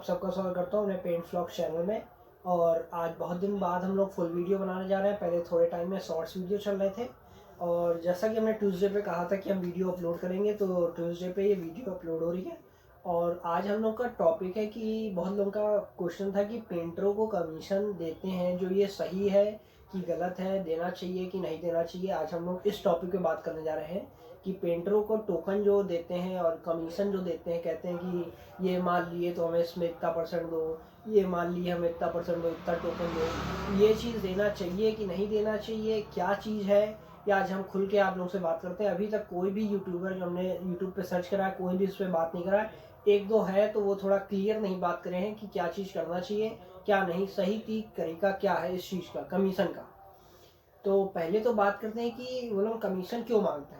आप सबका स्वागत करता हूँ अपने पेंट व्लॉग्स चैनल में। और आज बहुत दिन बाद हम लोग फुल वीडियो बनाने जा रहे हैं। पहले थोड़े टाइम में शॉर्ट्स वीडियो चल रहे थे और जैसा कि हमने ट्यूसडे पे कहा था कि हम वीडियो अपलोड करेंगे, तो ट्यूसडे पे ये वीडियो अपलोड हो रही है। और आज हम लोग का टॉपिक है कि बहुत लोगों का क्वेश्चन था कि पेंटरों को कमीशन देते हैं, जो ये सही है कि गलत है, देना चाहिए कि नहीं देना चाहिए। आज हम लोग इस टॉपिक पे बात करने जा रहे हैं कि पेंटरों को टोकन जो देते हैं और कमीशन जो देते हैं, कहते हैं कि ये मान लिए तो हमें इसमें इतना परसेंट दो, ये मान लिए हमें इतना परसेंट दो, इतना टोकन दो, ये चीज़ देना चाहिए कि नहीं देना चाहिए, क्या चीज़ है, ये आज हम खुल के आप लोगों से बात करते हैं। अभी तक कोई भी यूट्यूबर जो हमने यूट्यूब पे सर्च करा है, कोई भी इस पर बात नहीं करा है। एक दो है तो वो थोड़ा क्लियर नहीं बात करे हैं कि क्या चीज़ करना चाहिए क्या नहीं, सही तरीका क्या है इस चीज़ का, कमीशन का। तो पहले तो बात करते हैं कि वो लोग कमीशन क्यों मांगते हैं।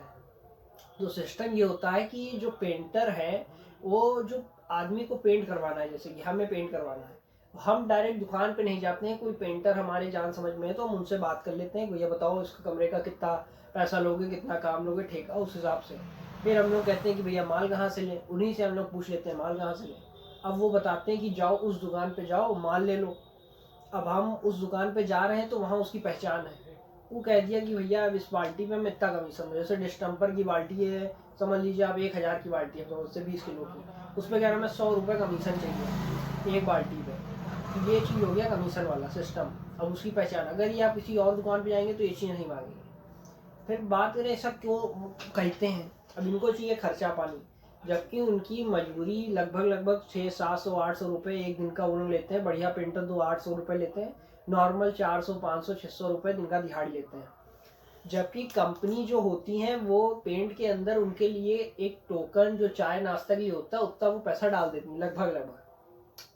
तो सिस्टम ये होता है कि जो पेंटर है, वो जो आदमी को पेंट करवाना है, जैसे कि हमें पेंट करवाना है, हम डायरेक्ट दुकान पे नहीं जाते हैं। कोई पेंटर हमारे जान समझ में है तो हम उनसे बात कर लेते हैं, भैया बताओ इसका कमरे का कितना पैसा लोगे, कितना काम लोगे, ठेका, उस हिसाब से। फिर हम लोग कहते हैं कि भैया माल कहाँ से लें, उन्हीं से हम लोग पूछ लेते हैं माल कहाँ से लें। अब वो बताते हैं कि जाओ उस दुकान पे जाओ, माल ले लो। अब हम उस दुकान पे जा रहे हैं तो वहाँ उसकी पहचान है। वो कह दिया कि भैया अब इस बाल्टी में हम इतना कमीशन दो, जैसे डिस्टम्पर की बाल्टी है, समझ लीजिए आप 1000 की बाल्टी है, तो उससे 20 किलो की, उसमें कह रहा मैं 100 रुपये कमीशन चाहिए एक बाल्टी पे। तो ये चीज़ हो गया कमीशन वाला सिस्टम। अब उसकी पहचान, अगर ये आप किसी और दुकान पे जाएंगे तो ये चीज़ नहीं मांगेंगे। फिर बात करें ऐसा क्यों कहते हैं। अब इनको चाहिए खर्चा पानी, जबकि उनकी मजबूरी लगभग 600-700-800 रुपये एक दिन का वो लोग लेते हैं। बढ़िया पेंटर 200-800 रुपये लेते हैं, नॉर्मल 400-500-600 रुपये दिन का दिहाड़ी लेते हैं। जबकि कंपनी जो होती है वो पेंट के अंदर उनके लिए एक टोकन जो चाय नाश्ता के लिए होता है उतना वो पैसा डाल देती है लगभग।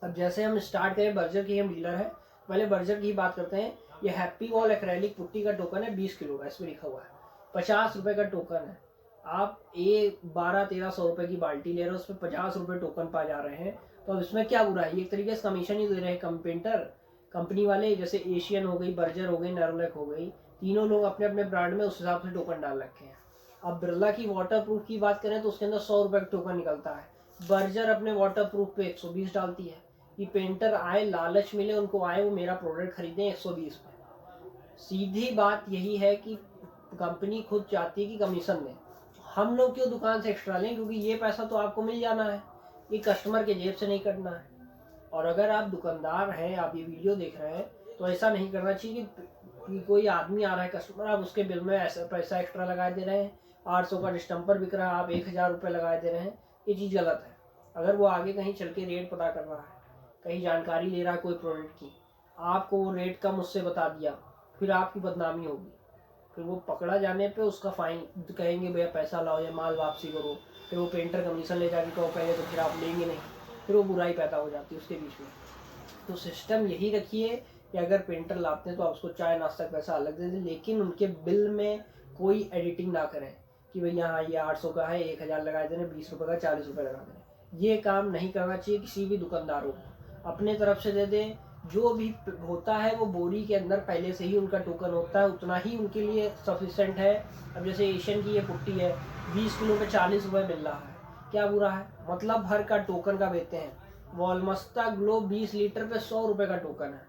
अब जैसे हम स्टार्ट करें, बर्जर की हम डीलर है, पहले बर्जर की बात करते हैं। ये हैप्पी वॉल एक्रेलिक पुट्टी का टोकन है 20 किलो का, इसमें लिखा हुआ है 50 रुपये का टोकन है। आप 1200-1300 रुपये की बाल्टी ले रहे हो, उसमें 50 रुपये टोकन पा जा रहे हैं, तो अब इसमें क्या बुरा है। एक तरीके से कमीशन ही दे रहे हैं कंपेंटर कंपनी वाले, जैसे एशियन हो गई, बर्जर हो गई, नरलक हो गई, तीनों लोग अपने अपने ब्रांड में उस हिसाब से टोकन डाल रखे हैं। अब बिरला की वाटर प्रूफ की बात करें तो उसके अंदर 100 रुपये का टोकन निकलता है। बर्जर अपने वाटर प्रूफ पे 120 डालती है कि पेंटर आए, लालच मिले उनको, आए वो मेरा प्रोडक्ट खरीदें 120 पे। सीधी बात यही है कि कंपनी खुद चाहती है कि कमीशन दें, हम लोग क्यों दुकान से एक्स्ट्रा लें, क्योंकि ये पैसा तो आपको मिल जाना है, ये कस्टमर के जेब से नहीं कटना है। और अगर आप दुकानदार हैं, आप ये वीडियो देख रहे हैं, तो ऐसा नहीं करना चाहिए कि कोई आदमी आ रहा है कस्टमर, आप उसके बिल में ऐसा पैसा एक्स्ट्रा लगा दे रहे हैं। 800 का डिस्टम्पर बिक रहा है, आप 1000 रुपये लगा दे रहे हैं, ये चीज़ गलत है। अगर वो आगे कहीं चल के रेट पता कर रहा है, कहीं जानकारी ले रहा है कोई प्रोडक्ट की, आपको वो रेट कम उससे बता दिया, फिर आपकी बदनामी होगी। फिर वो पकड़ा जाने पे उसका फाइन, कहेंगे भैया पैसा लाओ या माल वापसी करो। फिर वो पेंटर कमीशन ले जाके कहो पहले, तो फिर आप लेंगे नहीं, फिर वो बुराई पैदा हो जाती है उसके बीच में। तो सिस्टम यही रखिए कि अगर पेंटर लाते हैं तो आप उसको चाय नाश्ता का पैसा अलग दे दें, लेकिन उनके बिल में कोई एडिटिंग ना करें कि भैया हाँ ये 800 का है, 1000 लगा देना, 20 रुपये का 40 रुपये लगा देना। ये काम नहीं करना चाहिए किसी भी दुकानदारों को। अपने तरफ से दे दें, जो भी होता है वो बोरी के अंदर पहले से ही उनका टोकन होता है, उतना ही उनके लिए सफिशेंट है। अब जैसे एशियन की ये पुट्टी है, 20 किलो पे 40 रुपये मिल रहा है, क्या बुरा है, मतलब भर का टोकन का देते हैं। वॉलमस्ता ग्लो 20 लीटर पे 100 रुपये का टोकन है।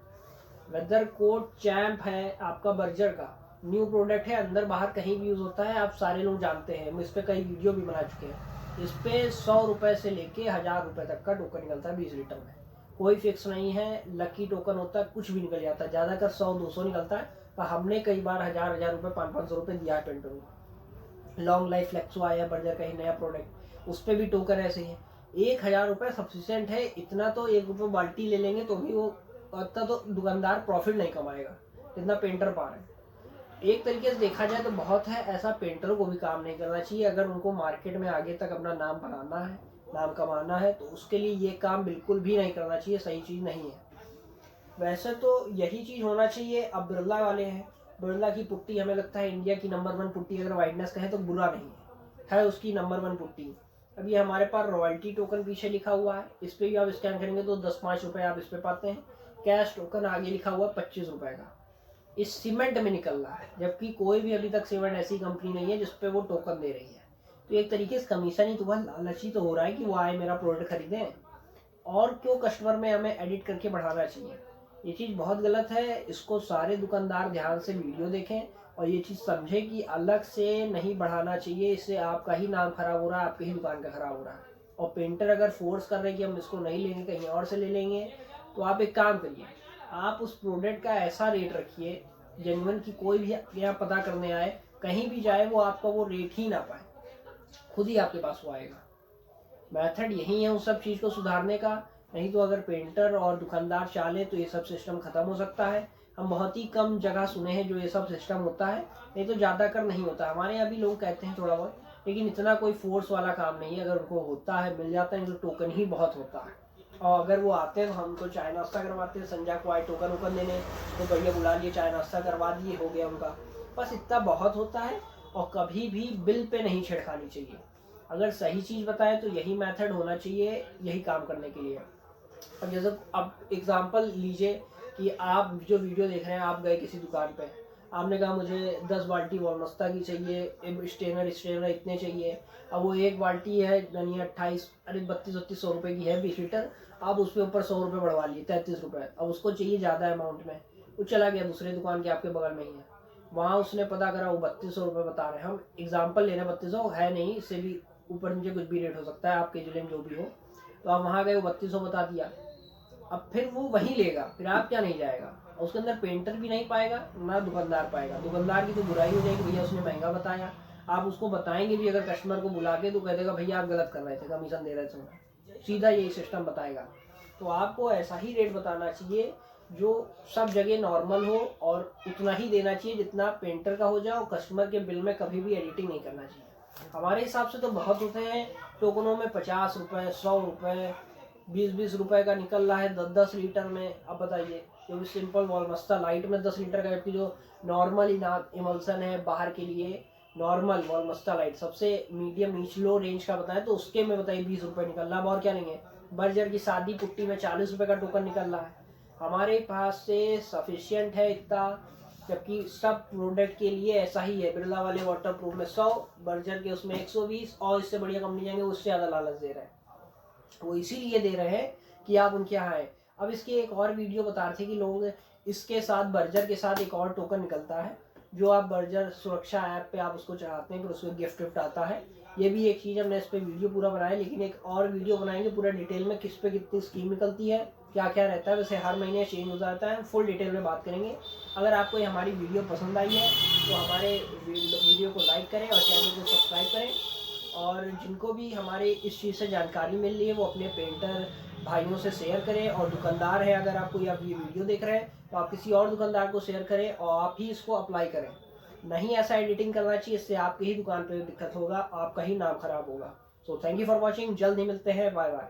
वेदर कोट चैम्प है आपका बर्जर का, न्यू प्रोडक्ट है, अंदर बाहर कहीं भी यूज़ होता है, आप सारे लोग जानते हैं, हम इस पर कई वीडियो भी बना चुके हैं। इस पर 100 रुपये से लेके 1000 रुपये तक का टोकन निकलता है 20 लीटर में, कोई फिक्स नहीं है। लकी टोकन होता है, कुछ भी निकल जाता है, ज़्यादातर 100-200 निकलता है, पर हमने कई बार 1000-1000 रुपये 500-500 रुपये दिया है पेंटर को। लॉन्ग लाइफ फ्लेक्सो आया बर्जर का ही नया प्रोडक्ट, उस पर भी टोकन ऐसे ही है। 1000 रुपये सफिशियंट है, इतना तो 1 रुपये बाल्टी ले लेंगे तो भी वो इतना तो दुकानदार प्रॉफिट नहीं कमाएगा जितना पेंटर पा रहे हैं। एक तरीके से देखा जाए तो बहुत है, ऐसा पेंटरों को भी काम नहीं करना चाहिए। अगर उनको मार्केट में आगे तक अपना नाम बनाना है, नाम कमाना है, तो उसके लिए ये काम बिल्कुल भी नहीं करना चाहिए, सही चीज़ नहीं है। वैसे तो यही चीज़ होना चाहिए। अब बिरला वाले हैं, बिरला की पुट्टी हमें लगता है इंडिया की नंबर 1 पुट्टी, अगर वाइटनेस कहें तो बुरा नहीं है उसकी नंबर 1 पुट्टी। अब ये हमारे पास रॉयल्टी टोकन पीछे लिखा हुआ है, इस पर भी आप स्कैन करेंगे तो 10-5 रुपये आप इस पर पाते हैं। कैश टोकन आगे लिखा हुआ 25 रुपये का, इस सीमेंट में निकल रहा है, जबकि कोई भी अभी तक सीमेंट ऐसी कंपनी नहीं है जिसपे वो टोकन दे रही है। तो एक तरीके से कमीशन ही, तो वह लालची तो हो रहा है कि वो आए मेरा प्रोडक्ट खरीदें। और क्यों कस्टमर में हमें एडिट करके बढ़ाना चाहिए। ये चीज़ बहुत गलत है। इसको सारे दुकानदार ध्यान से वीडियो देखें और ये चीज़ समझें कि अलग से नहीं बढ़ाना चाहिए। इससे आपका ही नाम खराब हो रहा है, आपकी ही दुकान का खराब हो रहा है। और पेंटर अगर फोर्स कर रहे हैं कि हम इसको नहीं लेंगे, कहीं और से ले लेंगे, तो आप एक काम करिए, आप उस प्रोडक्ट का ऐसा रेट रखिए जेन्युइन की कोई भी यहाँ पता करने आए, कहीं भी जाए, वो आपका वो रेट ही ना पाए, खुद ही आपके पास वो आएगा। मेथड यही है उस सब चीज़ को सुधारने का। नहीं तो अगर पेंटर और दुकानदार चाले तो ये सब सिस्टम ख़त्म हो सकता है। हम बहुत ही कम जगह सुने हैं जो ये सब सिस्टम होता है, नहीं तो ज़्यादातर नहीं होता। हमारे यहाँ भी लोग कहते हैं थोड़ा बहुत, लेकिन इतना कोई फोर्स वाला काम नहीं है। अगर उनको होता है, मिल जाता है, तो टोकन ही बहुत होता है। और अगर वो आते हैं तो हम उनको चाय नाश्ता करवाते हैं, संजा को आए टोकन वोकन देने, तो भैया बुला लिए, चाय नाश्ता करवा दिए, हो गया उनका, बस इतना बहुत होता है। और कभी भी बिल पे नहीं छेड़खानी चाहिए। अगर सही चीज़ बताए तो यही मेथड होना चाहिए, यही काम करने के लिए। अब जैसे अब एग्जांपल लीजिए कि आप जो वीडियो देख रहे हैं, आप गए किसी दुकान पे, आपने कहा मुझे 10 बाल्टी वॉलमस्ता की चाहिए, स्ट्रेनर इतने चाहिए। अब वो एक बाल्टी है यानी 28 अरे 3200 रुपये की है, 20 लीटर। आप उसके ऊपर 100 रुपये बढ़वा लिए, 33 रुपये। अब उसको चाहिए ज़्यादा अमाउंट में, वो चला गया दूसरे दुकान के आपके बगल में ही है, वहाँ उसने पता करा वो 3200 रुपये बता रहे हैं। हम एग्जाम्पल ले रहे हैं, 3200 है नहीं, इससे भी ऊपर नीचे कुछ भी रेट हो सकता है, आपके जिले में जो भी हो। तो आप वहाँ गए, वो 3200 बता दिया। अब फिर वो वहीं लेगा, फिर आप क्या नहीं जाएगा। उसके अंदर पेंटर भी नहीं पाएगा, ना दुकानदार पाएगा। दुकानदार की तो बुराई हो जाएगी, भैया उसने महंगा बताया। आप उसको बताएंगे भी अगर कस्टमर को बुला के, तो कह देगा भैया आप गलत कर रहे थे, कमीशन दे रहे थे, सीधा यही सिस्टम बताएगा। तो आपको ऐसा ही रेट बताना चाहिए जो सब जगह नॉर्मल हो, और उतना ही देना चाहिए जितना पेंटर का हो जाए, और कस्टमर के बिल में कभी भी एडिटिंग नहीं करना चाहिए। हमारे हिसाब से तो बहुत होते हैं टोकनों में, 50 रुपये, 100 रुपये, 20-20 रुपये का निकल रहा है 10-10 लीटर में। अब बताइए, जो भी सिंपल वॉलमस्ता लाइट में 10 लीटर का, जबकि जो नॉर्मल इमल्सन है बाहर के लिए, नॉर्मल वॉलमस्ता लाइट सबसे मीडियम नीच लो रेंज का बताएं तो उसके में बताइए 20 रुपये निकल रहा है। और क्या नहीं है, बर्जर की शादी पुट्टी में 40 रुपये का टोकन निकल रहा है। हमारे पास से सफिशियंट है इतना, जबकि सब प्रोडक्ट के लिए ऐसा ही है। बिरला वाले वाटर प्रूफ में 100, बर्जर के उसमें 120, और इससे बढ़िया कंपनी जाएंगे उससे ज़्यादा लालच दे रहे हैं। वो इसीलिए दे रहे हैं कि आप उनके यहाँ आए। अब इसकी एक और वीडियो बता रहे थे कि लोग इसके साथ, बर्जर के साथ एक और टोकन निकलता है, जो आप बर्जर सुरक्षा ऐप पे आप उसको चढ़ाते हैं, फिर उसमें गिफ्ट विफ्ट आता है। ये भी एक चीज़, हमने इस पर वीडियो पूरा बनाया, लेकिन एक और वीडियो बनाएंगे पूरा डिटेल में, किस पे कितनी स्कीम निकलती है, क्या क्या रहता है। वैसे हर महीने चेंज हो जाता है, फुल डिटेल में बात करेंगे। अगर आपको हमारी वीडियो पसंद आई है तो हमारे वीडियो को लाइक करें और चैनल को सब्सक्राइब करें। और जिनको भी हमारे इस चीज़ से जानकारी मिल रही है वो अपने पेंटर भाइयों से शेयर करें। और दुकानदार है, अगर आप कोई आप ये वीडियो देख रहे हैं तो आप किसी और दुकानदार को शेयर करें और आप ही इसको अप्लाई करें। नहीं ऐसा एडिटिंग करना चाहिए, इससे आपकी ही दुकान पे दिक्कत होगा, आपका ही नाम खराब होगा। So thank you for watching, जल्द ही मिलते हैं, बाय बाय।